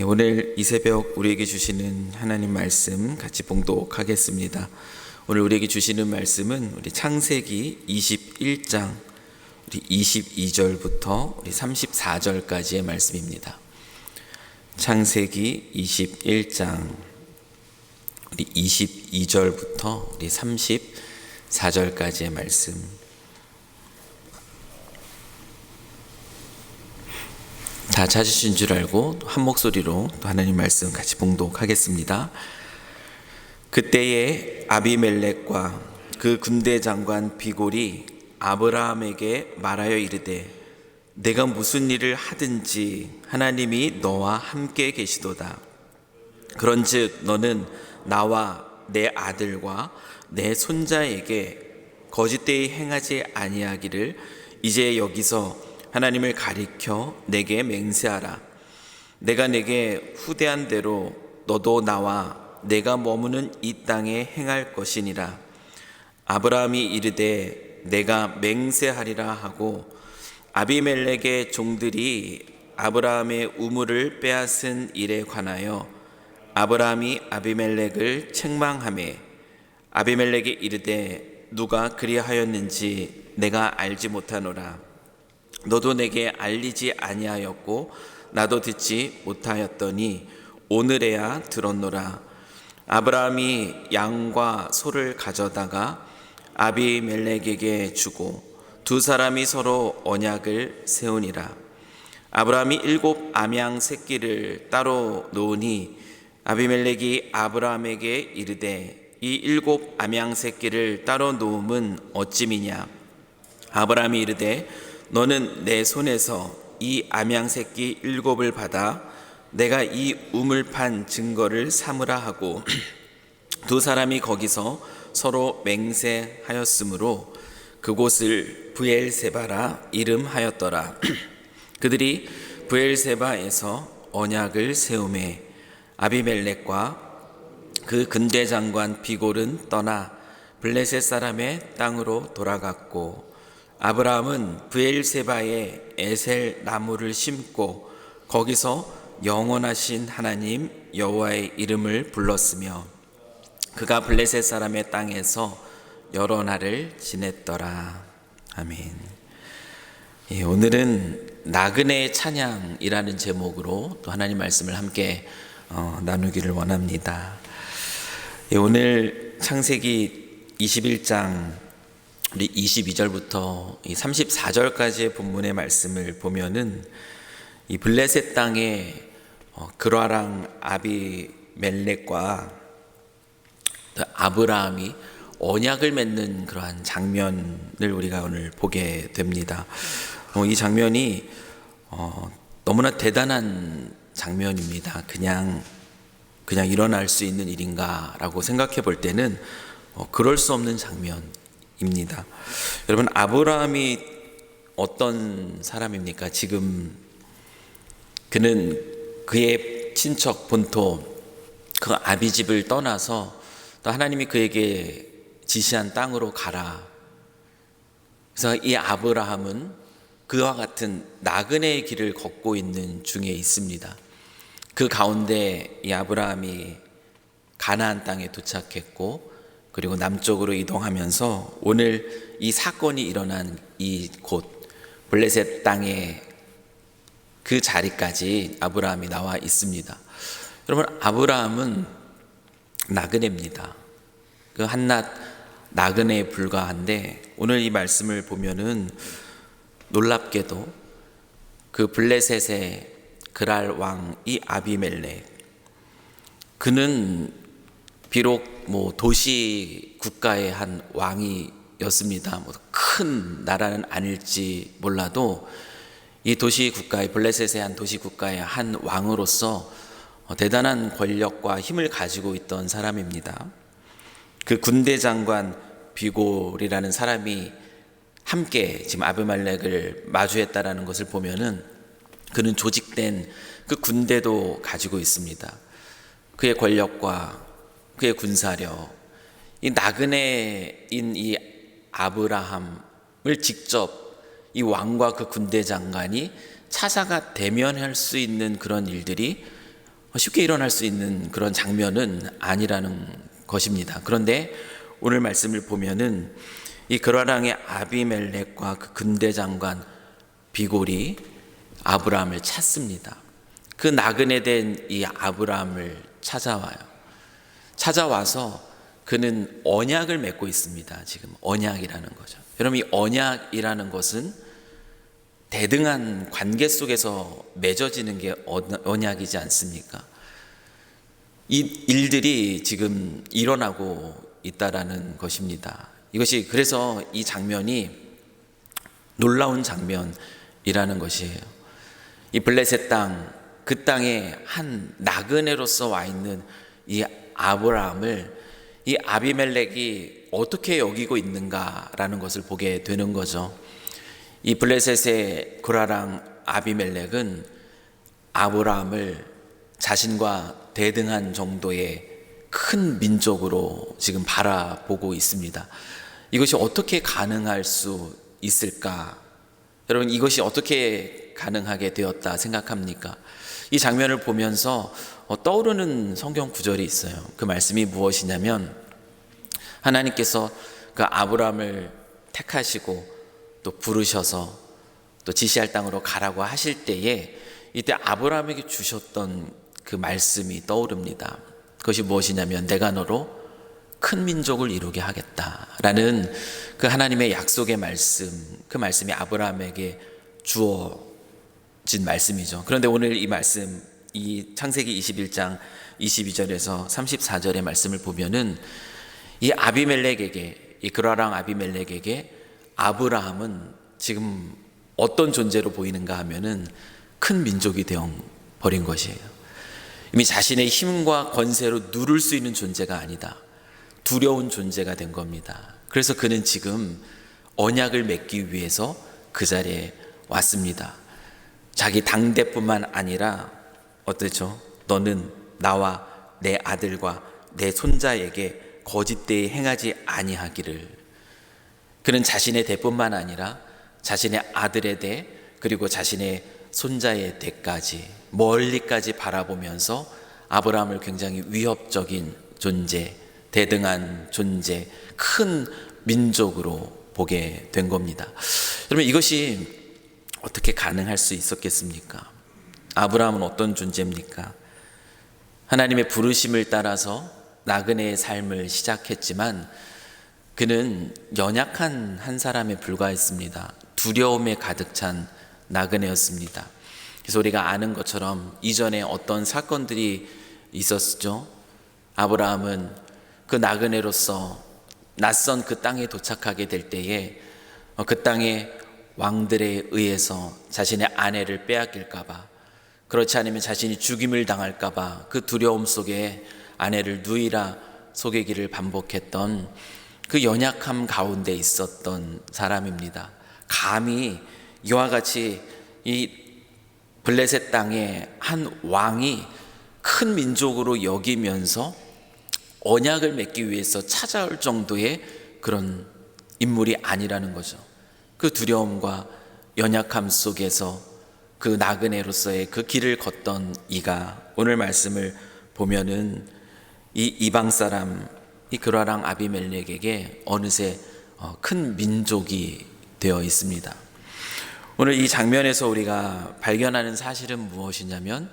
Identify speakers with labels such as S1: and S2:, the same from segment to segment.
S1: 오늘 이 새벽 우리에게 주시는 하나님 말씀 같이 봉독하겠습니다. 오늘 우리에게 주시는 말씀은 우리 창세기 21장 우리 22절부터 우리 34절까지의 말씀입니다. 창세기 21장 우리 22절부터 우리 34절까지의 말씀. 다 찾으신 줄 알고 한 목소리로 또 하나님 말씀 같이 봉독하겠습니다. 그때에 아비멜렉과 그 군대 장관 비골이 아브라함에게 말하여 이르되 내가 무슨 일을 하든지 하나님이 너와 함께 계시도다. 그런즉 너는 나와 내 아들과 내 손자에게 거짓되이 행하지 아니하기를 이제 여기서 하나님을 가리켜 내게 맹세하라. 내가 내게 후대한 대로 너도 나와 내가 머무는 이 땅에 행할 것이니라. 아브라함이 이르되 내가 맹세하리라 하고 아비멜렉의 종들이 아브라함의 우물을 빼앗은 일에 관하여 아브라함이 아비멜렉을 책망하매 아비멜렉이 이르되 누가 그리하였는지 내가 알지 못하노라. 너도 내게 알리지 아니하였고 나도 듣지 못하였더니 오늘에야 들었노라. 아브라함이 양과 소를 가져다가 아비멜렉에게 주고 두 사람이 서로 언약을 세우니라. 아브라함이 7 암양 새끼를 따로 놓으니 아비멜렉이 아브라함에게 이르되 이 7 암양 새끼를 따로 놓음은 어찌미냐. 아브라함이 이르되 너는 내 손에서 이 암양 새끼 7을 받아 내가 이 우물 판 증거를 삼으라 하고 두 사람이 거기서 서로 맹세하였으므로 그곳을 브엘세바라 이름하였더라. 그들이 브엘세바에서 언약을 세우매 아비멜렉과 그 근대 장관 비골은 떠나 블레셋 사람의 땅으로 돌아갔고 아브라함은 브엘세바에 에셀 나무를 심고 거기서 영원하신 하나님 여호와의 이름을 불렀으며 그가 블레셋 사람의 땅에서 여러 날을 지냈더라. 아멘. 오늘은 나그네의 찬양이라는 제목으로 또 하나님 말씀을 함께 나누기를 원합니다. 오늘 창세기 21장 우리 22절부터 34절까지의 본문의 말씀을 보면은 이 블레셋 땅에 그라랑 아비멜렉과 아브라함이 언약을 맺는 그러한 장면을 우리가 오늘 보게 됩니다. 이 장면이 너무나 대단한 장면입니다. 그냥 일어날 수 있는 일인가라고 생각해 볼 때는 그럴 수 없는 장면입니다. 여러분, 아브라함이 어떤 사람입니까? 지금 그는 그의 친척 본토 그 아비집을 떠나서 또 하나님이 그에게 지시한 땅으로 가라. 그래서 이 아브라함은 그와 같은 나그네의 길을 걷고 있는 중에 있습니다. 그 가운데 이 아브라함이 가나안 땅에 도착했고 그리고 남쪽으로 이동하면서 오늘 이 사건이 일어난 이 곳 블레셋 땅의 그 자리까지 아브라함이 나와 있습니다. 여러분, 아브라함은 나그네입니다. 그 한낱 나그네에 불과한데 오늘 이 말씀을 보면은 놀랍게도 그 블레셋의 그랄 왕이 아비멜렉, 그는 비록 도시 국가의 한 왕이었습니다. 큰 나라는 아닐지 몰라도 이 도시 국가의 블레셋의 한 도시 국가의 한 왕으로서 대단한 권력과 힘을 가지고 있던 사람입니다. 그 군대 장관 비골이라는 사람이 함께 지금 아비멜렉을 마주했다라는 것을 보면은 그는 조직된 그 군대도 가지고 있습니다. 그의 권력과 그의 군사력, 이 나그네인 이 아브라함을 직접 이 왕과 그 군대 장관이 차사가 대면할 수 있는 그런 일들이 쉽게 일어날 수 있는 그런 장면은 아니라는 것입니다. 그런데 오늘 말씀을 보면은 이 그라랑의 아비멜렉과 그 군대 장관 비골이 아브라함을 찾습니다. 그 나그네 된 이 아브라함을 찾아와요. 찾아와서 그는 언약을 맺고 있습니다. 지금 언약이라는 거죠. 여러분, 이 언약이라는 것은 대등한 관계 속에서 맺어지는 게 언약이지 않습니까? 이 일들이 지금 일어나고 있다라는 것입니다. 이것이 그래서 이 장면이 놀라운 장면이라는 것이에요. 이 블레셋 땅, 그 땅에 한 나그네로서 와 있는 이 아브라함을 이 아비멜렉이 어떻게 여기고 있는가라는 것을 보게 되는 거죠. 이 블레셋의 그라랑 아비멜렉은 아브라함을 자신과 대등한 정도의 큰 민족으로 지금 바라보고 있습니다. 이것이 어떻게 가능할 수 있을까? 여러분, 이것이 어떻게 가능하게 되었다 생각합니까? 이 장면을 보면서 떠오르는 성경 구절이 있어요. 그 말씀이 무엇이냐면, 하나님께서 그 아브라함을 택하시고 또 부르셔서 또 지시할 땅으로 가라고 하실 때에 이때 아브라함에게 주셨던 그 말씀이 떠오릅니다. 그것이 무엇이냐면, 내가 너로 큰 민족을 이루게 하겠다라는 그 하나님의 약속의 말씀, 그 말씀이 아브라함에게 주어진 말씀이죠. 그런데 오늘 이 말씀, 이 창세기 21장 22절에서 34절의 말씀을 보면은 이 아비멜렉에게, 이 그라랑 아비멜렉에게 아브라함은 지금 어떤 존재로 보이는가 하면은 큰 민족이 되어 버린 것이에요. 이미 자신의 힘과 권세로 누를 수 있는 존재가 아니다. 두려운 존재가 된 겁니다. 그래서 그는 지금 언약을 맺기 위해서 그 자리에 왔습니다. 자기 당대뿐만 아니라 어떠죠? 너는 나와 내 아들과 내 손자에게 거짓되이 행하지 아니하기를. 그는 자신의 대뿐만 아니라 자신의 아들의 대, 그리고 자신의 손자의 대까지 멀리까지 바라보면서 아브라함을 굉장히 위협적인 존재, 대등한 존재, 큰 민족으로 보게 된 겁니다. 여러분, 이것이 어떻게 가능할 수 있었겠습니까? 아브라함은 어떤 존재입니까? 하나님의 부르심을 따라서 나그네의 삶을 시작했지만 그는 연약한 한 사람에 불과했습니다. 두려움에 가득 찬 나그네였습니다. 그래서 우리가 아는 것처럼 이전에 어떤 사건들이 있었죠. 아브라함은 그 나그네로서 낯선 그 땅에 도착하게 될 때에 그 땅의 왕들에 의해서 자신의 아내를 빼앗길까 봐, 그렇지 않으면 자신이 죽임을 당할까 봐 그 두려움 속에 아내를 누이라 속이기를 반복했던 그 연약함 가운데 있었던 사람입니다. 감히 이와 같이 이 블레셋 땅의 한 왕이 큰 민족으로 여기면서 언약을 맺기 위해서 찾아올 정도의 그런 인물이 아니라는 거죠. 그 두려움과 연약함 속에서 그 나그네로서의 그 길을 걷던 이가 오늘 말씀을 보면은 이 이방 사람, 이 그라랑 아비멜렉에게 어느새 큰 민족이 되어 있습니다. 오늘 이 장면에서 우리가 발견하는 사실은 무엇이냐면,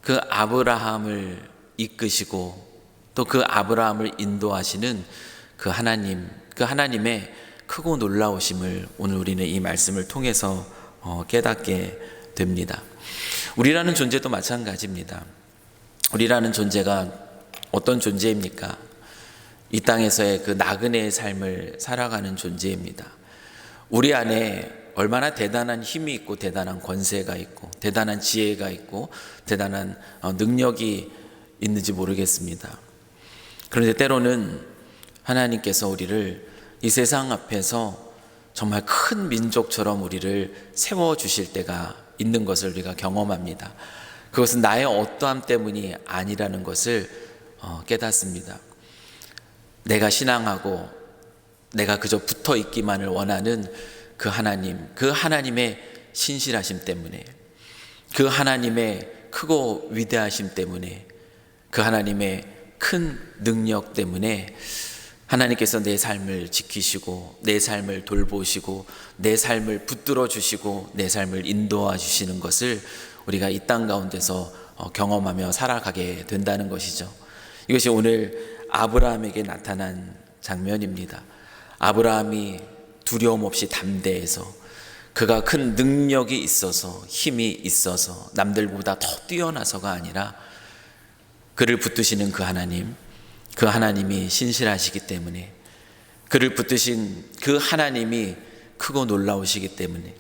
S1: 그 아브라함을 이끄시고 또 그 아브라함을 인도하시는 그 하나님, 그 하나님의 크고 놀라우심을 오늘 우리는 이 말씀을 통해서 깨닫게 됩니다. 우리라는 존재도 마찬가지입니다. 우리라는 존재가 어떤 존재입니까? 이 땅에서의 그 나그네의 삶을 살아가는 존재입니다. 우리 안에 얼마나 대단한 힘이 있고 대단한 권세가 있고 대단한 지혜가 있고 대단한 능력이 있는지 모르겠습니다. 그런데 때로는 하나님께서 우리를 이 세상 앞에서 정말 큰 민족처럼 우리를 세워주실 때가 있는 것을 우리가 경험합니다. 그것은 나의 어떠함 때문이 아니라는 것을 깨닫습니다. 내가 신앙하고 내가 그저 붙어 있기만을 원하는 그 하나님, 그 하나님의 신실하심 때문에, 그 하나님의 크고 위대하심 때문에, 그 하나님의 큰 능력 때문에 하나님께서 내 삶을 지키시고 내 삶을 돌보시고 내 삶을 붙들어 주시고 내 삶을 인도하 주시는 것을 우리가 이 땅 가운데서 경험하며 살아가게 된다는 것이죠. 이것이 오늘 아브라함에게 나타난 장면입니다. 아브라함이 두려움 없이 담대해서, 그가 큰 능력이 있어서, 힘이 있어서, 남들보다 더 뛰어나서가 아니라 그를 붙드시는 그 하나님, 그 하나님이 신실하시기 때문에, 그를 붙드신 그 하나님이 크고 놀라우시기 때문에,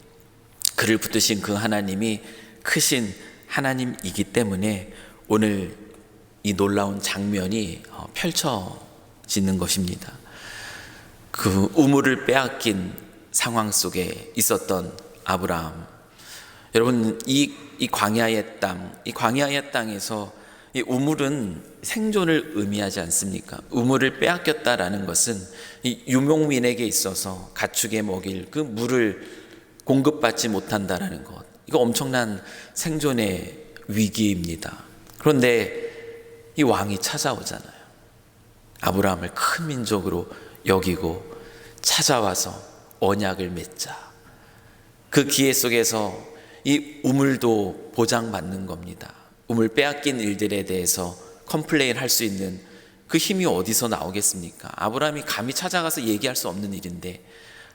S1: 그를 붙드신 그 하나님이 크신 하나님이기 때문에 오늘 이 놀라운 장면이 펼쳐지는 것입니다. 그 우물을 빼앗긴 상황 속에 있었던 아브라함, 여러분, 이 광야의 땅, 이 광야의 땅에서 이 우물은 생존을 의미하지 않습니까? 우물을 빼앗겼다라는 것은 이 유목민에게 있어서 가축에 먹일 그 물을 공급받지 못한다라는 것, 이거 엄청난 생존의 위기입니다. 그런데 이 왕이 찾아오잖아요. 아브라함을 큰 민족으로 여기고 찾아와서 언약을 맺자. 그 기회 속에서 이 우물도 보장받는 겁니다. 우물 빼앗긴 일들에 대해서 컴플레인 할 수 있는 그 힘이 어디서 나오겠습니까? 아브라함이 감히 찾아가서 얘기할 수 없는 일인데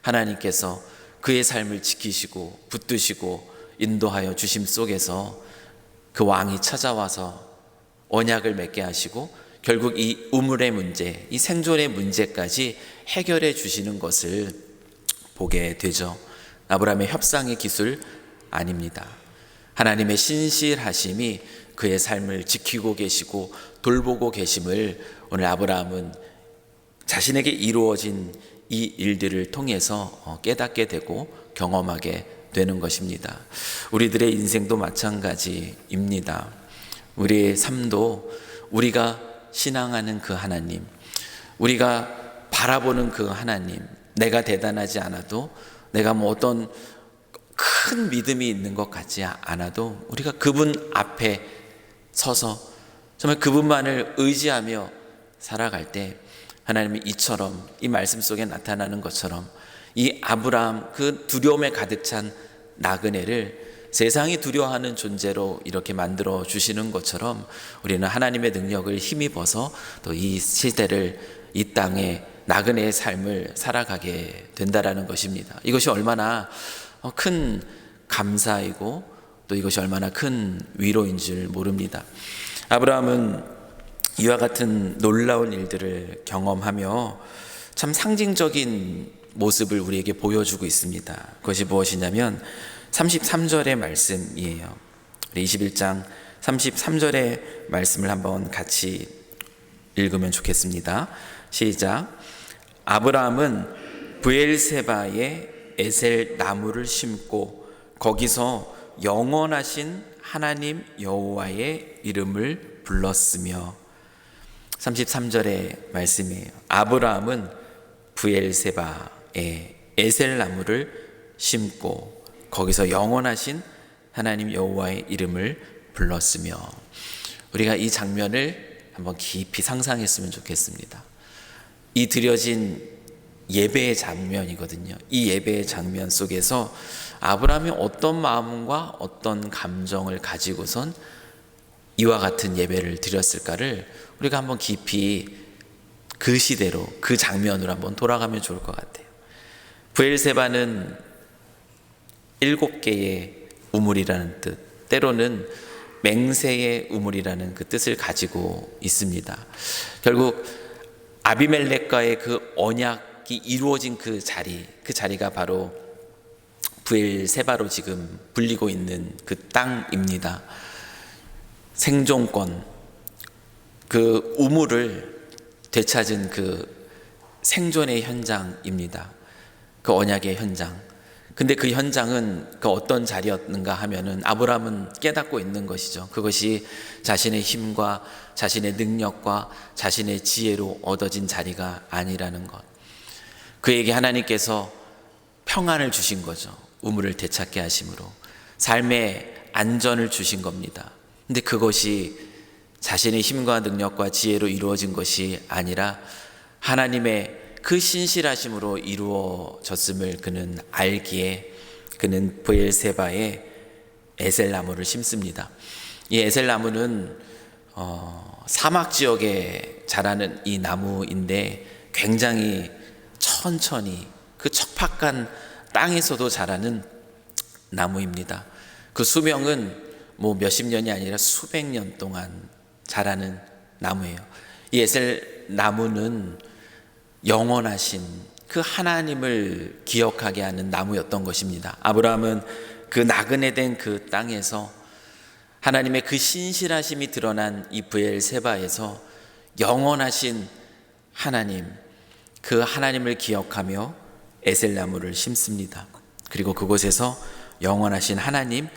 S1: 하나님께서 그의 삶을 지키시고 붙드시고 인도하여 주심 속에서 그 왕이 찾아와서 언약을 맺게 하시고 결국 이 우물의 문제, 이 생존의 문제까지 해결해 주시는 것을 보게 되죠. 아브라함의 협상의 기술 아닙니다. 하나님의 신실하심이 그의 삶을 지키고 계시고 돌보고 계심을 오늘 아브라함은 자신에게 이루어진 이 일들을 통해서 깨닫게 되고 경험하게 되는 것입니다. 우리들의 인생도 마찬가지입니다. 우리의 삶도 우리가 신앙하는 그 하나님, 우리가 바라보는 그 하나님, 내가 대단하지 않아도, 내가 뭐 어떤 큰 믿음이 있는 것 같지 않아도 우리가 그분 앞에 서서 정말 그분만을 의지하며 살아갈 때 하나님이 이처럼, 이 말씀 속에 나타나는 것처럼 이 아브라함, 그 두려움에 가득 찬 나그네를 세상이 두려워하는 존재로 이렇게 만들어 주시는 것처럼 우리는 하나님의 능력을 힘입어서 또 이 시대를, 이 땅에 나그네의 삶을 살아가게 된다라는 것입니다. 이것이 얼마나 큰 감사이고 또 이것이 얼마나 큰 위로인 줄 모릅니다. 아브라함은 이와 같은 놀라운 일들을 경험하며 참 상징적인 모습을 우리에게 보여주고 있습니다. 그것이 무엇이냐면 33절의 말씀이에요. 우리 21장 33절의 말씀을 한번 같이 읽으면 좋겠습니다. 시작. 아브라함은 브엘세바에 에셀 나무를 심고 거기서 영원하신 하나님 여호와의 이름을 불렀으며, 33절의 말씀이에요. 아브라함은 브엘세바에 에셀 나무를 심고 거기서 영원하신 하나님 여호와의 이름을 불렀으며, 우리가 이 장면을 한번 깊이 상상했으면 좋겠습니다. 이 드려진 예배의 장면이거든요. 이 예배의 장면 속에서 아브라함이 어떤 마음과 어떤 감정을 가지고선 이와 같은 예배를 드렸을까를 우리가 한번 깊이 그 시대로, 그 장면으로 한번 돌아가면 좋을 것 같아요. 브엘세바는 7개의 우물이라는 뜻, 때로는 맹세의 우물이라는 그 뜻을 가지고 있습니다. 결국 아비멜렉과의 그 언약이 이루어진 그 자리가 바로 브엘세바로 지금 불리고 있는 그 땅입니다. 생존권, 그 우물을 되찾은 그 생존의 현장입니다. 그 언약의 현장. 근데 그 현장은 그 어떤 자리였는가 하면은 아브라함은 깨닫고 있는 것이죠. 그것이 자신의 힘과 자신의 능력과 자신의 지혜로 얻어진 자리가 아니라는 것. 그에게 하나님께서 평안을 주신 거죠. 우물을 되찾게 하심으로 삶의 안전을 주신 겁니다. 근데 그것이 자신의 힘과 능력과 지혜로 이루어진 것이 아니라 하나님의 그 신실하심으로 이루어졌음을 그는 알기에 그는 브엘세바에 에셀나무를 심습니다. 이 에셀나무는 사막 지역에 자라는 이 나무인데 굉장히 천천히 그 척박한 땅에서도 자라는 나무입니다. 그 수명은 뭐 몇십 년이 아니라 수백 년 동안 자라는 나무예요. 이 에셀나무는 영원하신 그 하나님을 기억하게 하는 나무였던 것입니다. 아브라함은 그 나그네 된 그 땅에서 하나님의 그 신실하심이 드러난 이 브엘세바에서 영원하신 하나님, 그 하나님을 기억하며 에셀나무를 심습니다. 그리고 그곳에서 영원하신 하나님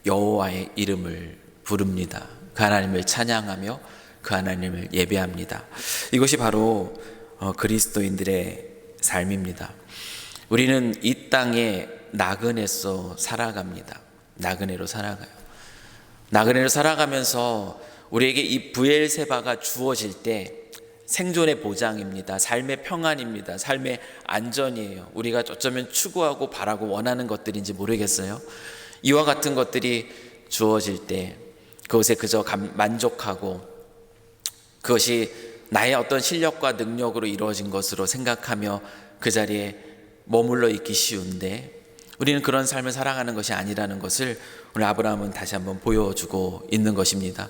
S1: 여호와의 이름을 부릅니다. 그 하나님을 찬양하며 그 하나님을 예배합니다. 이것이 바로 그리스도인들의 삶입니다. 우리는 이 땅에 나그네서 살아갑니다. 나그네로 살아가요. 나그네로 살아가면서 우리에게 이 브엘세바가 주어질 때 생존의 보장입니다. 삶의 평안입니다. 삶의 안전이에요. 우리가 어쩌면 추구하고 바라고 원하는 것들인지 모르겠어요. 이와 같은 것들이 주어질 때 그것에 그저 만족하고 그것이 나의 어떤 실력과 능력으로 이루어진 것으로 생각하며 그 자리에 머물러 있기 쉬운데 우리는 그런 삶을 살아가는 것이 아니라는 것을 오늘 아브라함은 다시 한번 보여주고 있는 것입니다.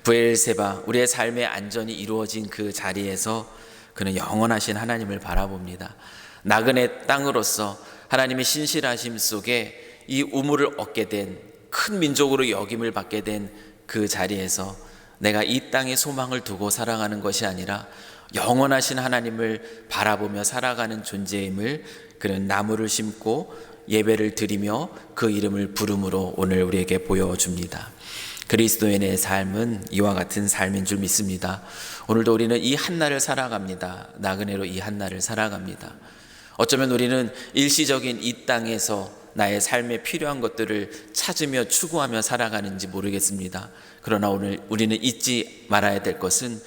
S1: 브엘세바, 우리의 삶의 안전이 이루어진 그 자리에서 그는 영원하신 하나님을 바라봅니다. 나그네 땅으로서 하나님의 신실하심 속에 이 우물을 얻게 된 큰 민족으로 여김을 받게 된 그 자리에서 내가 이 땅에 소망을 두고 살아가는 것이 아니라 영원하신 하나님을 바라보며 살아가는 존재임을 그는 나무를 심고 예배를 드리며 그 이름을 부름으로 오늘 우리에게 보여줍니다. 그리스도인의 삶은 이와 같은 삶인 줄 믿습니다. 오늘도 우리는 이 한날을 살아갑니다. 나그네로 이 한날을 살아갑니다. 어쩌면 우리는 일시적인 이 땅에서 나의 삶에 필요한 것들을 찾으며 추구하며 살아가는지 모르겠습니다. 그러나 오늘 우리는 잊지 말아야 될 것은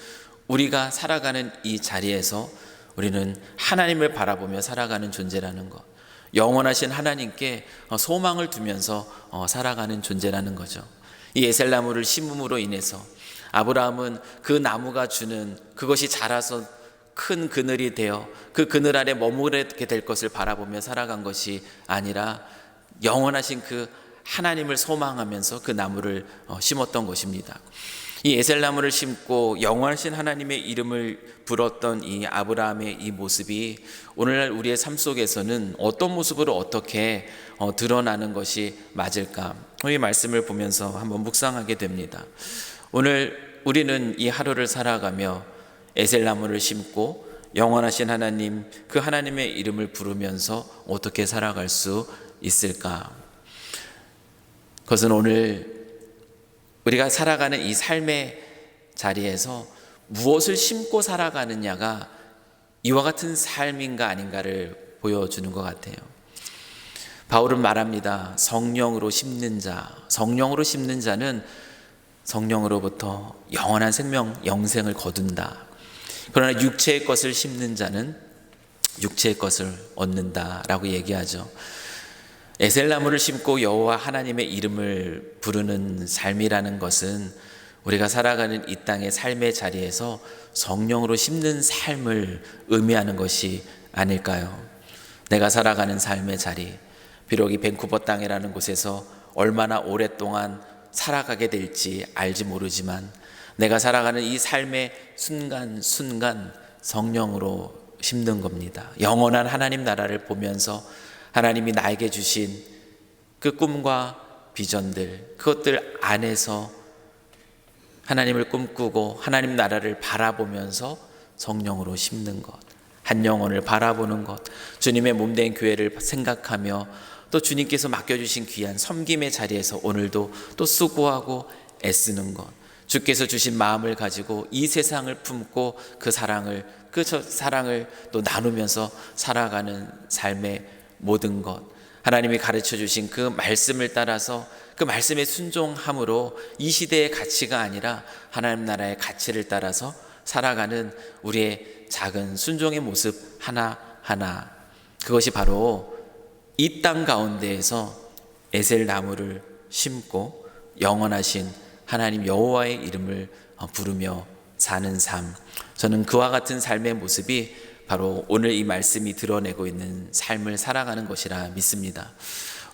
S1: 우리가 살아가는 이 자리에서 우리는 하나님을 바라보며 살아가는 존재라는 것, 영원하신 하나님께 소망을 두면서 살아가는 존재라는 거죠. 이 에셀나무를 심음으로 인해서 아브라함은 그 나무가 주는 그것이 자라서 큰 그늘이 되어 그 그늘 아래 머무르게 될 것을 바라보며 살아간 것이 아니라 영원하신 그 하나님을 소망하면서 그 나무를 심었던 것입니다. 이 에셀나무를 심고 영원하신 하나님의 이름을 불었던 이 아브라함의 이 모습이 오늘날 우리의 삶 속에서는 어떤 모습으로 어떻게 드러나는 것이 맞을까? 이 말씀을 보면서 한번 묵상하게 됩니다. 오늘 우리는 이 하루를 살아가며 에셀나무를 심고 영원하신 하나님, 그 하나님의 이름을 부르면서 어떻게 살아갈 수 있을까? 그것은 오늘 우리가 살아가는 이 삶의 자리에서 무엇을 심고 살아가느냐가 이와 같은 삶인가 아닌가를 보여주는 것 같아요. 바울은 말합니다. 성령으로 심는 자, 성령으로 심는 자는 성령으로부터 영원한 생명, 영생을 거둔다. 그러나 육체의 것을 심는 자는 육체의 것을 얻는다라고 얘기하죠. 에셀나무를 심고 여호와 하나님의 이름을 부르는 삶이라는 것은 우리가 살아가는 이 땅의 삶의 자리에서 성령으로 심는 삶을 의미하는 것이 아닐까요? 내가 살아가는 삶의 자리, 비록 이 밴쿠버 땅이라는 곳에서 얼마나 오랫동안 살아가게 될지 알지 모르지만 내가 살아가는 이 삶의 순간순간 성령으로 심는 겁니다. 영원한 하나님 나라를 보면서 하나님이 나에게 주신 그 꿈과 비전들, 그것들 안에서 하나님을 꿈꾸고 하나님 나라를 바라보면서 성령으로 심는 것, 한 영혼을 바라보는 것, 주님의 몸된 교회를 생각하며 또 주님께서 맡겨주신 귀한 섬김의 자리에서 오늘도 또 수고하고 애쓰는 것, 주께서 주신 마음을 가지고 이 세상을 품고 그 사랑을 또 나누면서 살아가는 삶의 모든 것, 하나님이 가르쳐 주신 그 말씀을 따라서 그 말씀에 순종함으로 이 시대의 가치가 아니라 하나님 나라의 가치를 따라서 살아가는 우리의 작은 순종의 모습 하나하나, 그것이 바로 이 땅 가운데에서 에셀 나무를 심고 영원하신 하나님 여호와의 이름을 부르며 사는 삶, 저는 그와 같은 삶의 모습이 바로 오늘 이 말씀이 드러내고 있는 삶을 살아가는 것이라 믿습니다.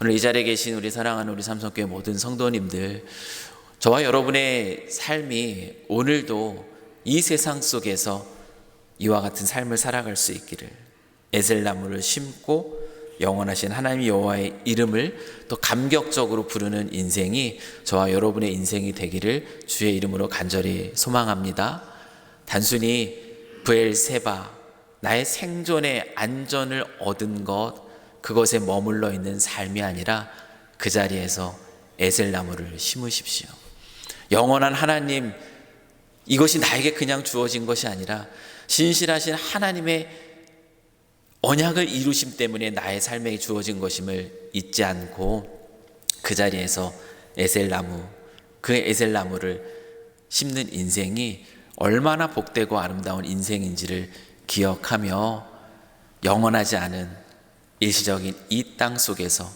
S1: 오늘 이 자리에 계신 우리 사랑하는 우리 삼성교회 모든 성도님들, 저와 여러분의 삶이 오늘도 이 세상 속에서 이와 같은 삶을 살아갈 수 있기를, 에셀나무를 심고 영원하신 하나님 여호와의 이름을 또 감격적으로 부르는 인생이 저와 여러분의 인생이 되기를 주의 이름으로 간절히 소망합니다. 단순히 브엘세바, 나의 생존의 안전을 얻은 것, 그것에 머물러 있는 삶이 아니라 그 자리에서 에셀나무를 심으십시오. 영원한 하나님, 이것이 나에게 그냥 주어진 것이 아니라 신실하신 하나님의 언약을 이루심 때문에 나의 삶에 주어진 것임을 잊지 않고 그 자리에서 에셀나무, 그 에셀나무를 심는 인생이 얼마나 복되고 아름다운 인생인지를 기억하며 영원하지 않은 일시적인 이 땅 속에서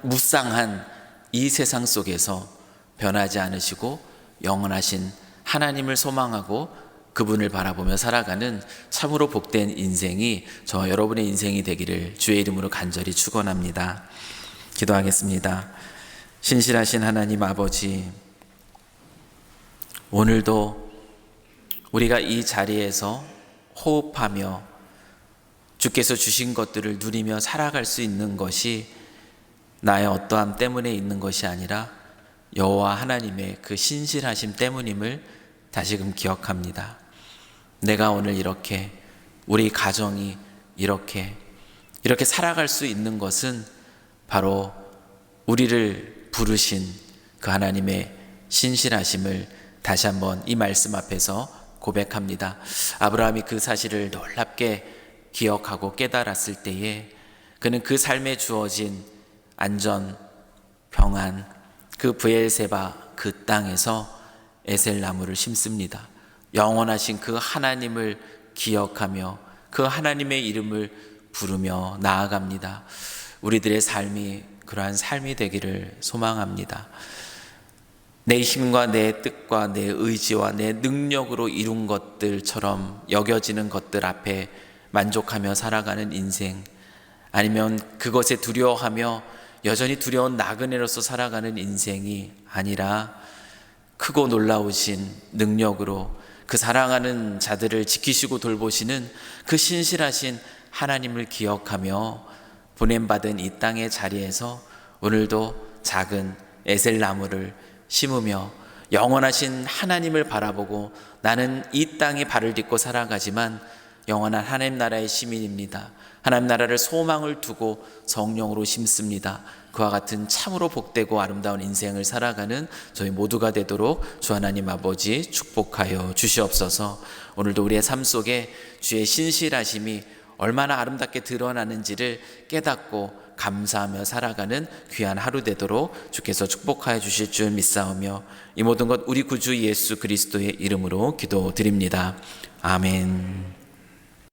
S1: 무쌍한 이 세상 속에서 변하지 않으시고 영원하신 하나님을 소망하고 그분을 바라보며 살아가는 참으로 복된 인생이 저와 여러분의 인생이 되기를 주의 이름으로 간절히 축원합니다. 기도하겠습니다. 신실하신 하나님 아버지, 오늘도 우리가 이 자리에서 호흡하며 주께서 주신 것들을 누리며 살아갈 수 있는 것이 나의 어떠함 때문에 있는 것이 아니라 여호와 하나님의 그 신실하심 때문임을 다시금 기억합니다. 내가 오늘 이렇게, 우리 가정이 이렇게 살아갈 수 있는 것은 바로 우리를 부르신 그 하나님의 신실하심을 다시 한번 이 말씀 앞에서 고백합니다. 아브라함이 그 사실을 놀랍게 기억하고 깨달았을 때에 그는 그 삶에 주어진 안전, 평안, 그 브엘세바 그 땅에서 에셀나무를 심습니다. 영원하신 그 하나님을 기억하며 그 하나님의 이름을 부르며 나아갑니다. 우리들의 삶이 그러한 삶이 되기를 소망합니다. 내 힘과 내 뜻과 내 의지와 내 능력으로 이룬 것들처럼 여겨지는 것들 앞에 만족하며 살아가는 인생, 아니면 그것에 두려워하며 여전히 두려운 나그네로서 살아가는 인생이 아니라 크고 놀라우신 능력으로 그 사랑하는 자들을 지키시고 돌보시는 그 신실하신 하나님을 기억하며 보냄받은 이 땅의 자리에서 오늘도 작은 에셀나무를 심으며 영원하신 하나님을 바라보고 나는 이 땅에 발을 딛고 살아가지만 영원한 하나님 나라의 시민입니다. 하나님 나라를 소망을 두고 성령으로 심습니다. 그와 같은 참으로 복되고 아름다운 인생을 살아가는 저희 모두가 되도록 주 하나님 아버지 축복하여 주시옵소서. 오늘도 우리의 삶 속에 주의 신실하심이 얼마나 아름답게 드러나는지를 깨닫고 감사하며 살아가는 귀한 하루 되도록 주께서 축복하여 주실 줄 믿사오며 이 모든 것 우리 구주 예수 그리스도의 이름으로 기도드립니다. 아멘.